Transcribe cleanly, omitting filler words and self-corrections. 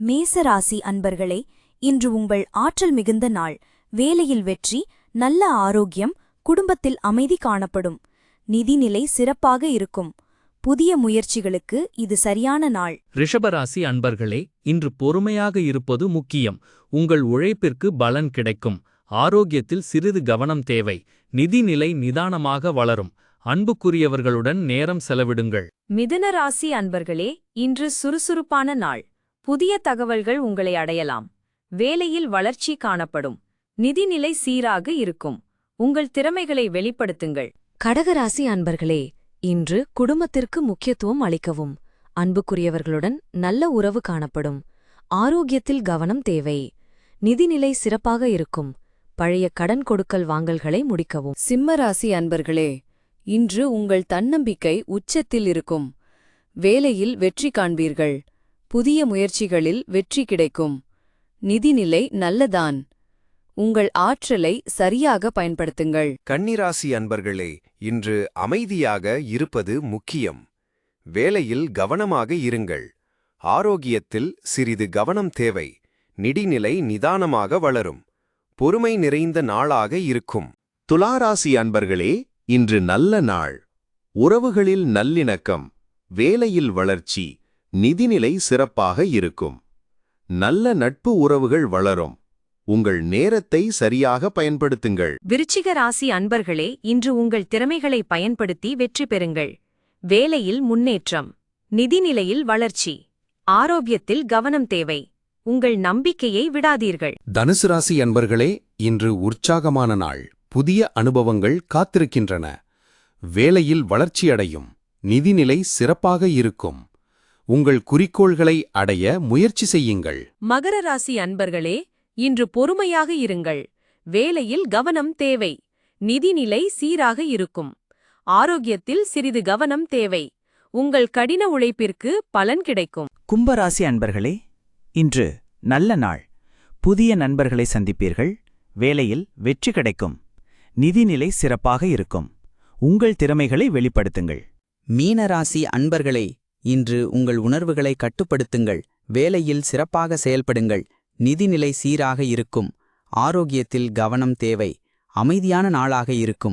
மேசராசி அன்பர்களே, இன்று உங்கள் ஆற்றல் மிகுந்த நாள். வேலையில் வெற்றி, நல்ல ஆரோக்கியம், குடும்பத்தில் அமைதி காணப்படும். நிதிநிலை சிறப்பாக இருக்கும். புதிய முயற்சிகளுக்கு இது சரியான நாள். ரிஷபராசி அன்பர்களே, இன்று பொறுமையாக இருப்பது முக்கியம். உங்கள் உழைப்பிற்கு பலன் கிடைக்கும். ஆரோக்கியத்தில் சிறிது கவனம் தேவை. நிதிநிலை நிதானமாக வளரும். அன்புக்குரியவர்களுடன் நேரம் செலவிடுங்கள். மிதுன ராசி அன்பர்களே, இன்று சுறுசுறுப்பான நாள். புதிய தகவல்கள் உங்களை அடையலாம். வேலையில் வளர்ச்சி காணப்படும். நிதிநிலை சீராக இருக்கும். உங்கள் திறமைகளை வெளிப்படுத்துங்கள். கடகராசி அன்பர்களே, இன்று குடும்பத்திற்கு முக்கியத்துவம் அளிக்கவும். அன்புக்குரியவர்களுடன் நல்ல உறவு காணப்படும். ஆரோக்கியத்தில் கவனம் தேவை. நிதிநிலை சிறப்பாக இருக்கும். பழைய கடன் கொடுக்கல் வாங்கல்களை முடிக்கவும். சிம்மராசி அன்பர்களே, இன்று உங்கள் தன்னம்பிக்கை உச்சத்தில் இருக்கும். வேலையில் வெற்றி காண்பீர்கள். புதிய முயற்சிகளில் வெற்றி கிடைக்கும். நிதிநிலை நல்லதான். உங்கள் ஆற்றலை சரியாக பயன்படுத்துங்கள். கன்னிராசி அன்பர்களே, இன்று அமைதியாக இருப்பது முக்கியம். வேலையில் கவனமாக இருங்கள். ஆரோக்கியத்தில் சிறிது கவனம் தேவை. நிதிநிலை நிதானமாக வளரும். பொறுமை நிறைந்த நாளாக இருக்கும். துலாராசி அன்பர்களே, இன்று நல்ல நாள். உறவுகளில் நல்லிணக்கம், வேலையில் வளர்ச்சி, நிதிநிலை சிறப்பாக இருக்கும். நல்ல நட்பு உறவுகள் வளரும். உங்கள் நேரத்தை சரியாக பயன்படுத்துங்கள். விருச்சிக ராசி அன்பர்களே, இன்று உங்கள் திறமைகளை பயன்படுத்தி வெற்றி பெறுங்கள். வேலையில் முன்னேற்றம், நிதிநிலையில் வளர்ச்சி, ஆரோக்கியத்தில் கவனம் தேவை. உங்கள் நம்பிக்கையை விடாதீர்கள். தனுசு ராசி அன்பர்களே, இன்று உற்சாகமான நாள். புதிய அனுபவங்கள் காத்திருக்கின்றன. வேலையில் வளர்ச்சியடையும். நிதிநிலை சிறப்பாக இருக்கும். உங்கள் குறிக்கோள்களை அடைய முயற்சி செய்யுங்கள். மகர ராசி அன்பர்களே, இன்று பொறுமையாக இருங்கள். வேலையில் கவனம் தேவை. நிதிநிலை சீராக இருக்கும். ஆரோக்கியத்தில் சிறிது கவனம் தேவை. உங்கள் கடின உழைப்பிற்கு பலன் கிடைக்கும். கும்பராசி அன்பர்களே, இன்று நல்ல நாள். புதிய நண்பர்களை சந்திப்பீர்கள். வேலையில் வெற்றி கிடைக்கும். நிதிநிலை சிறப்பாக இருக்கும். உங்கள் திறமைகளை வெளிப்படுத்துங்கள். மீனராசி அன்பர்களே, இன்று உங்கள் உணர்வுகளை கட்டுப்படுத்துங்கள். வேலையில் சிறப்பாக செயல்படுங்கள். நிதிநிலை சீராக இருக்கும். ஆரோக்கியத்தில் கவனம் தேவை. அமைதியான நாளாக இருக்கும்.